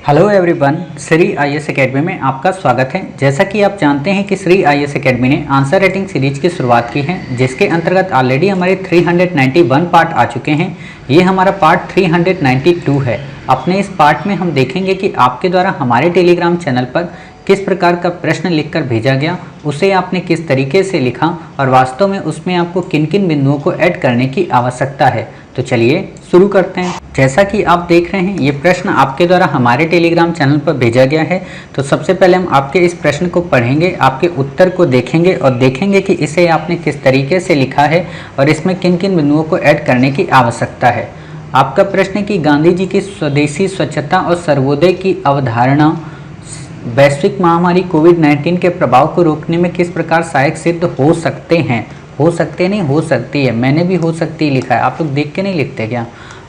Hello everyone, Shri IAS academy में आपका स्वागत है। जैसा कि आप जानते हैं कि श्री आईएएस एकेडमी ने आंसर राइटिंग सीरीज की शुरुआत की है, जिसके अंतर्गत ऑलरेडी हमारे 391 पार्ट आ चुके हैं। ये हमारा पार्ट 392 है। अपने इस पार्ट में हम देखेंगे कि आपके द्वारा हमारे टेलीग्राम चैनल पर किस प्रकार का प्रश्न लिखकर भेजा गया, उसे आपने किस तरीके से लिखा और वास्तव में उसमें आपको किन किन बिंदुओं को ऐड करने की आवश्यकता है। तो चलिए शुरू करते हैं। जैसा कि आप देख रहे हैं, ये प्रश्न आपके द्वारा हमारे टेलीग्राम चैनल पर भेजा गया है। तो सबसे पहले हम आपके इस प्रश्न को पढ़ेंगे, आपके उत्तर को देखेंगे और देखेंगे कि इसे आपने किस तरीके से लिखा है और इसमें किन किन बिंदुओं को ऐड करने की आवश्यकता है। आपका प्रश्न है कि गांधी जी की स्वदेशी स्वच्छता और सर्वोदय की अवधारणा वैश्विक महामारी कोविड-19 के प्रभाव को रोकने में किस प्रकार सहायक सिद्ध हो सकते हैं। हो सकते नहीं, हो सकती है। मैंने भी हो सकती लिखा है, आप लोग देख के नहीं लिखते क्या।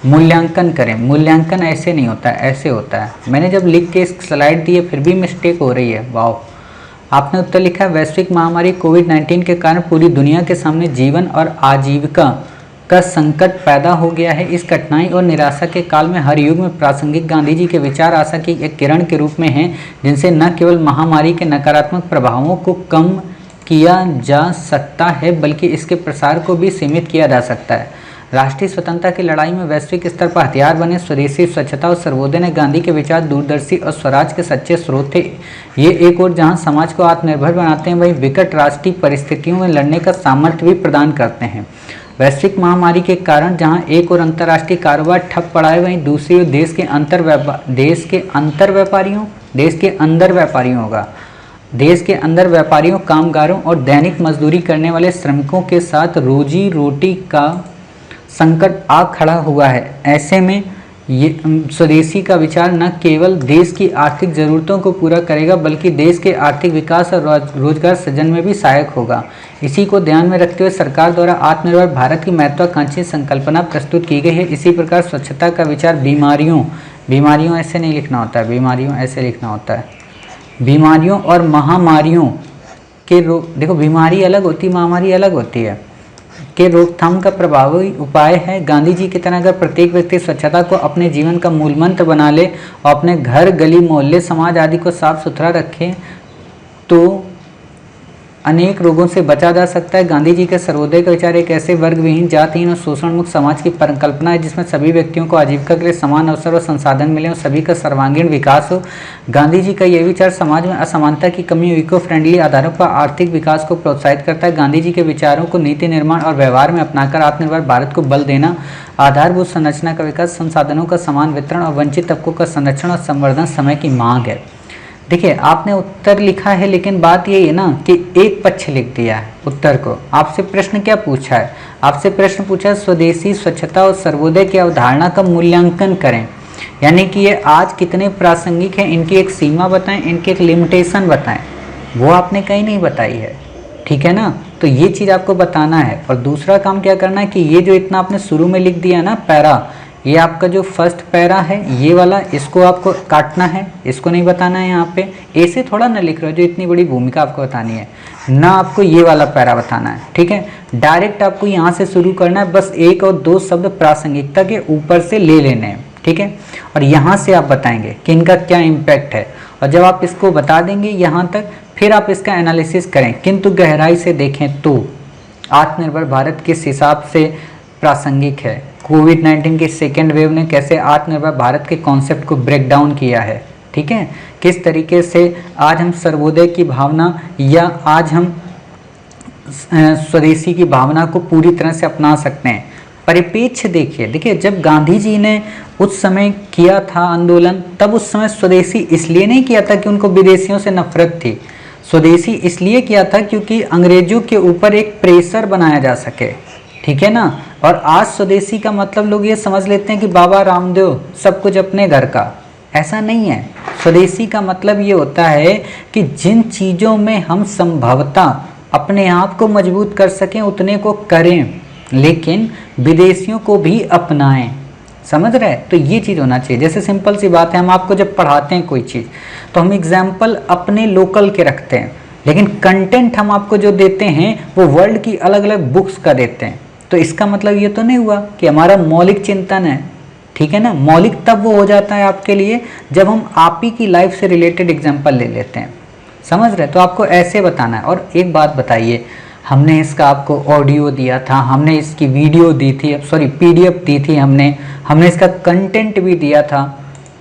मूल्यांकन करें, मूल्यांकन ऐसे नहीं होता है, ऐसे होता है। मैंने जब लिख के इस स्लाइड दी है फिर भी मिस्टेक हो रही है। वाह। आपने उत्तर लिखा है वैश्विक महामारी कोविड-19 के कारण पूरी दुनिया के सामने जीवन और आजीविका का संकट पैदा हो गया है। इस कठिनाई और निराशा के काल में हर युग में प्रासंगिक गांधी जी के विचार आशा की एक किरण के रूप में हैं, जिनसे न केवल महामारी के नकारात्मक प्रभावों को कम किया जा सकता है बल्कि इसके प्रसार को भी सीमित किया जा सकता है। राष्ट्रीय स्वतंत्रता की लड़ाई में वैश्विक स्तर पर हथियार बने स्वदेशी स्वच्छता और सर्वोदय ने गांधी के विचार दूरदर्शी और स्वराज के सच्चे स्रोत थे। ये एक और जहां समाज को आत्मनिर्भर बनाते हैं, वहीं विकट राष्ट्रीय परिस्थितियों में लड़ने का सामर्थ्य भी प्रदान करते हैं। वैश्विक महामारी के कारण जहां एक और अंतर्राष्ट्रीय कारोबार ठप पड़ा है, वहीं दूसरी ओर देश के अंदर व्यापारियों, कामगारों और दैनिक मजदूरी करने वाले श्रमिकों के साथ रोजी रोटी का संकट आ खड़ा हुआ है। ऐसे में ये स्वदेशी का विचार न केवल देश की आर्थिक ज़रूरतों को पूरा करेगा बल्कि देश के आर्थिक विकास और रोजगार सृजन में भी सहायक होगा। इसी को ध्यान में रखते हुए सरकार द्वारा आत्मनिर्भर भारत की महत्वाकांक्षी संकल्पना प्रस्तुत की गई है। इसी प्रकार स्वच्छता का विचार बीमारियों ऐसे नहीं लिखना होता है, बीमारियों ऐसे लिखना होता है। बीमारियों और महामारियों के देखो, बीमारी अलग होती, महामारी अलग होती है, के रोकथाम का प्रभावी उपाय है। गांधी जी की तरह अगर प्रत्येक व्यक्ति स्वच्छता को अपने जीवन का मूल मंत्र बना ले और अपने घर, गली, मोहल्ले, समाज आदि को साफ सुथरा रखे तो अनेक रोगों से बचा जा सकता है। गांधी जी के सर्वोदय का विचार एक ऐसे वर्ग विहीन, जातिहीन और शोषण मुक्त समाज की परिकल्पना है जिसमें सभी व्यक्तियों को आजीविका के लिए समान अवसर और संसाधन मिले और सभी का सर्वांगीण विकास हो। गांधी जी का यह विचार समाज में असमानता की कमी, इको फ्रेंडली आधारों पर आर्थिक विकास को प्रोत्साहित करता है। गांधी जी के विचारों को नीति निर्माण और व्यवहार में अपनाकर आत्मनिर्भर भारत को बल देना, आधारभूत संरचना का विकास, संसाधनों का समान वितरण और वंचित तबकों का संरक्षण और संवर्धन समय की मांग है। देखिए, आपने उत्तर लिखा है लेकिन बात यही है ना कि एक पक्ष लिख दिया है उत्तर को। आपसे प्रश्न क्या पूछा है? आपसे प्रश्न पूछा है स्वदेशी स्वच्छता और सर्वोदय की अवधारणा का मूल्यांकन करें, यानी कि ये आज कितने प्रासंगिक हैं, इनकी एक सीमा बताएं, इनकी एक लिमिटेशन बताएं। वो आपने कहीं नहीं बताई है, ठीक है ना। तो ये चीज़ आपको बताना है। और दूसरा काम क्या करना है कि ये जो इतना आपने शुरू में लिख दिया ना पैरा, ये आपका जो फर्स्ट पैरा है ये वाला, इसको आपको काटना है, इसको नहीं बताना है। यहाँ पे ऐसे थोड़ा ना लिख रहे हो जो इतनी बड़ी भूमिका आपको बतानी है ना, आपको ये वाला पैरा बताना है, ठीक है। डायरेक्ट आपको यहाँ से शुरू करना है, बस एक और दो शब्द प्रासंगिकता के ऊपर से ले लेने हैं, ठीक है। और यहाँ से आप बताएंगे कि इनका क्या इम्पैक्ट है। और जब आप इसको बता देंगे यहाँ तक, फिर आप इसका एनालिसिस करें, किंतु गहराई से देखें तो आत्मनिर्भर भारत किस हिसाब से प्रासंगिक है। कोविड-19 की सेकेंड वेव ने कैसे आत्मनिर्भर भारत के कॉन्सेप्ट को ब्रेक डाउन किया है, ठीक है। किस तरीके से आज हम सर्वोदय की भावना या आज हम स्वदेशी की भावना को पूरी तरह से अपना सकते हैं। परिप्रेक्ष्य देखिए, जब गांधी जी ने उस समय किया था आंदोलन, तब उस समय स्वदेशी इसलिए नहीं किया था कि उनको विदेशियों से नफरत थी। स्वदेशी इसलिए किया था क्योंकि अंग्रेजों के ऊपर एक प्रेशर बनाया जा सके, ठीक है ना। और आज स्वदेशी का मतलब लोग ये समझ लेते हैं कि बाबा रामदेव सब कुछ अपने घर का, ऐसा नहीं है। स्वदेशी का मतलब ये होता है कि जिन चीज़ों में हम संभवतः अपने आप को मजबूत कर सकें उतने को करें, लेकिन विदेशियों को भी अपनाएं। समझ रहे? तो ये चीज़ होना चाहिए। जैसे सिंपल सी बात है, हम आपको जब पढ़ाते हैं कोई चीज़ तो हम एग्जाम्पल अपने लोकल के रखते हैं, लेकिन कंटेंट हम आपको जो देते हैं वो वर्ल्ड की अलग अलग बुक्स का देते हैं। तो इसका मतलब ये तो नहीं हुआ कि हमारा मौलिक चिंतन है ठीक है ना। मौलिक तब वो हो जाता है आपके लिए जब हम आप ही की लाइफ से रिलेटेड एग्जाम्पल ले लेते हैं, समझ रहे। तो आपको ऐसे बताना है। और एक बात बताइए, हमने इसका आपको ऑडियो दिया था, हमने इसकी वीडियो दी थी, सॉरी पीडीएफ दी थी, हमने इसका कंटेंट भी दिया था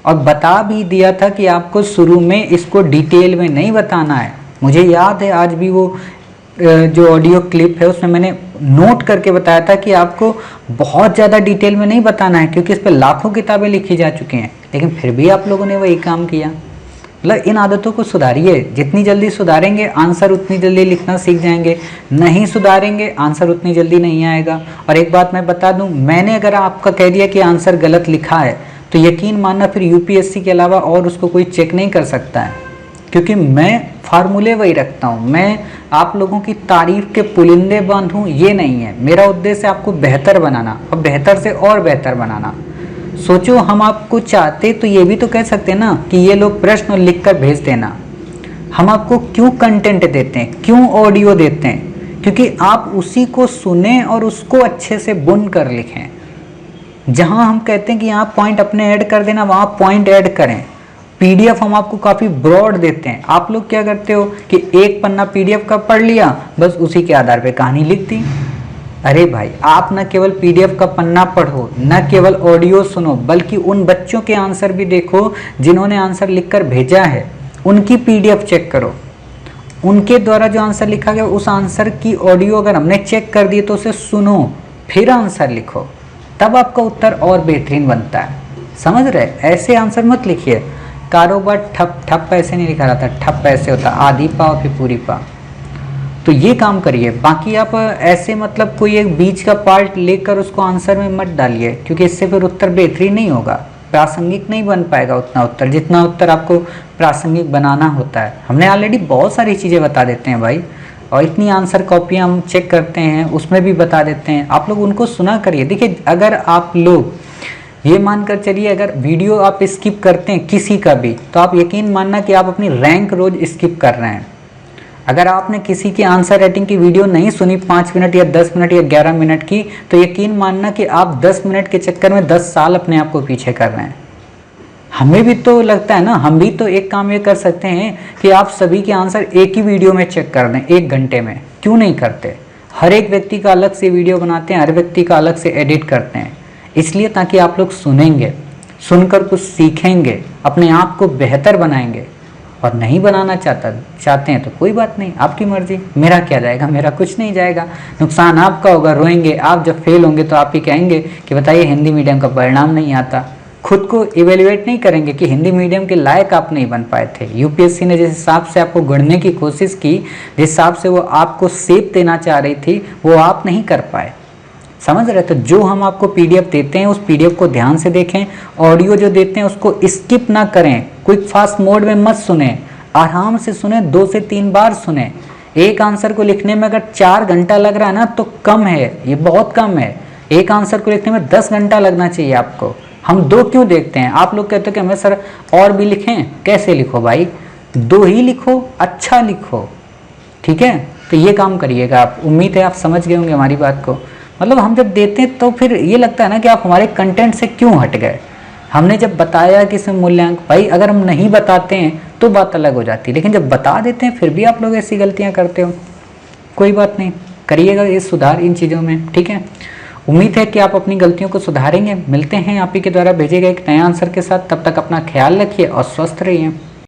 और बता भी दिया था कि आपको शुरू में इसको डिटेल में नहीं बताना है। मुझे याद है आज भी वो जो ऑडियो क्लिप है उसमें मैंने नोट करके बताया था कि आपको बहुत ज़्यादा डिटेल में नहीं बताना है, क्योंकि इस पर लाखों किताबें लिखी जा चुकी हैं। लेकिन फिर भी आप लोगों ने वही काम किया। मतलब इन आदतों को सुधारिए, जितनी जल्दी सुधारेंगे आंसर उतनी जल्दी लिखना सीख जाएंगे, नहीं सुधारेंगे आंसर उतनी जल्दी नहीं आएगा। और एक बात मैं बता दूं, मैंने अगर आपका कह दिया कि आंसर गलत लिखा है तो यकीन मानना फिर यूपीएससी के अलावा और उसको कोई चेक नहीं कर सकता है, क्योंकि मैं फार्मूले वही रखता हूँ। मैं आप लोगों की तारीफ के पुलिंदे बांधूं ये नहीं है। मेरा उद्देश्य आपको बेहतर बनाना और बेहतर से और बेहतर बनाना। सोचो हम आपको चाहते तो ये भी तो कह सकते हैं ना कि ये लोग प्रश्न लिख कर भेज देना। हम आपको क्यों कंटेंट देते हैं, क्यों ऑडियो देते हैं, क्योंकि आप उसी को सुने और उसको अच्छे से बुन कर लिखें। जहां हम कहते हैं कि यहाँ पॉइंट अपने ऐड कर देना, वहां पॉइंट ऐड करें। पीडीएफ हम आपको काफ़ी ब्रॉड देते हैं। आप लोग क्या करते हो कि एक पन्ना पीडीएफ का पढ़ लिया, बस उसी के आधार पे कहानी लिख दी। अरे भाई, आप न केवल पीडीएफ का पन्ना पढ़ो, न केवल ऑडियो सुनो, बल्कि उन बच्चों के आंसर भी देखो जिन्होंने आंसर लिखकर भेजा है। उनकी पीडीएफ चेक करो, उनके द्वारा जो आंसर लिखा गया उस आंसर की ऑडियो अगर हमने चेक कर दी तो उसे सुनो, फिर आंसर लिखो, तब आपका उत्तर और बेहतरीन बनता है। समझ रहे? ऐसे आंसर मत लिखिए। कारोबार ठप ठप ऐसे नहीं लिखा रहता, ठप ऐसे होता, आधी पाव फिर पूरी पाव। तो ये काम करिए। बाकी आप ऐसे मतलब कोई एक बीच का पार्ट लेकर उसको आंसर में मत डालिए, क्योंकि इससे फिर उत्तर बेहतरीन नहीं होगा, प्रासंगिक नहीं बन पाएगा उतना उत्तर जितना उत्तर आपको प्रासंगिक बनाना होता है। हमने ऑलरेडी बहुत सारी चीज़ें बता देते हैं भाई, और इतनी आंसर कॉपियाँ हम चेक करते हैं उसमें भी बता देते हैं। आप लोग उनको सुना करिए। देखिए, अगर आप लोग ये मानकर चलिए, अगर वीडियो आप स्किप करते हैं किसी का भी, तो आप यकीन मानना कि आप अपनी रैंक रोज स्किप कर रहे हैं। अगर आपने किसी की आंसर राइटिंग की वीडियो नहीं सुनी 5 मिनट या 10 मिनट या 11 मिनट की, तो यकीन मानना कि आप 10 मिनट के चक्कर में 10 साल अपने आप को पीछे कर रहे हैं। हमें भी तो लगता है ना, हम भी तो एक काम ये कर सकते हैं कि आप सभी के आंसर एक ही वीडियो में चेक कर दें 1 घंटे में। क्यों नहीं करते? हर एक व्यक्ति का अलग से वीडियो बनाते हैं, हर व्यक्ति का अलग से एडिट करते हैं, इसलिए ताकि आप लोग सुनेंगे, सुनकर कुछ सीखेंगे, अपने आप को बेहतर बनाएंगे। और नहीं बनाना चाहते हैं तो कोई बात नहीं, आपकी मर्जी। मेरा क्या जाएगा? मेरा कुछ नहीं जाएगा। नुकसान आपका होगा, रोएंगे आप। जब फेल होंगे तो आप ही कहेंगे कि बताइए हिंदी मीडियम का परिणाम नहीं आता। खुद को इवेल्युएट नहीं करेंगे कि हिंदी मीडियम के लायक आप नहीं बन पाए थे। यूपीएससी ने जिस हिसाब से आपको गढ़ने की कोशिश की, जिस हिसाब से वो आपको सेप देना चाह रही थी, वो आप नहीं कर पाए। समझ रहे? तो जो हम आपको पीडीएफ देते हैं उस पीडीएफ को ध्यान से देखें। ऑडियो जो देते हैं उसको स्किप ना करें, क्विक फास्ट मोड में मत सुने, आराम से सुने, 2 से 3 बार सुने। एक आंसर को लिखने में अगर 4 घंटा लग रहा है ना तो कम है, ये बहुत कम है। एक आंसर को लिखने में 10 घंटा लगना चाहिए आपको। हम 2 क्यों देखते हैं? आप लोग कहते हो कि हमें सर और भी लिखें। कैसे लिखो भाई? 2 ही लिखो, अच्छा लिखो, ठीक है? तो ये काम करिएगा आप। उम्मीद है आप समझ गए होंगे हमारी बात को। मतलब हम जब देते हैं तो फिर ये लगता है ना कि आप हमारे कंटेंट से क्यों हट गए। हमने जब बताया कि इसमें मूल्यांक, भाई अगर हम नहीं बताते हैं तो बात अलग हो जाती है, लेकिन जब बता देते हैं फिर भी आप लोग ऐसी गलतियां करते हो। कोई बात नहीं, करिएगा ये सुधार इन चीज़ों में, ठीक है? उम्मीद है कि आप अपनी गलतियों को सुधारेंगे। मिलते हैं आप ही के द्वारा भेजे गए एक नए आंसर के साथ। तब तक अपना ख्याल रखिए और स्वस्थ रहिए।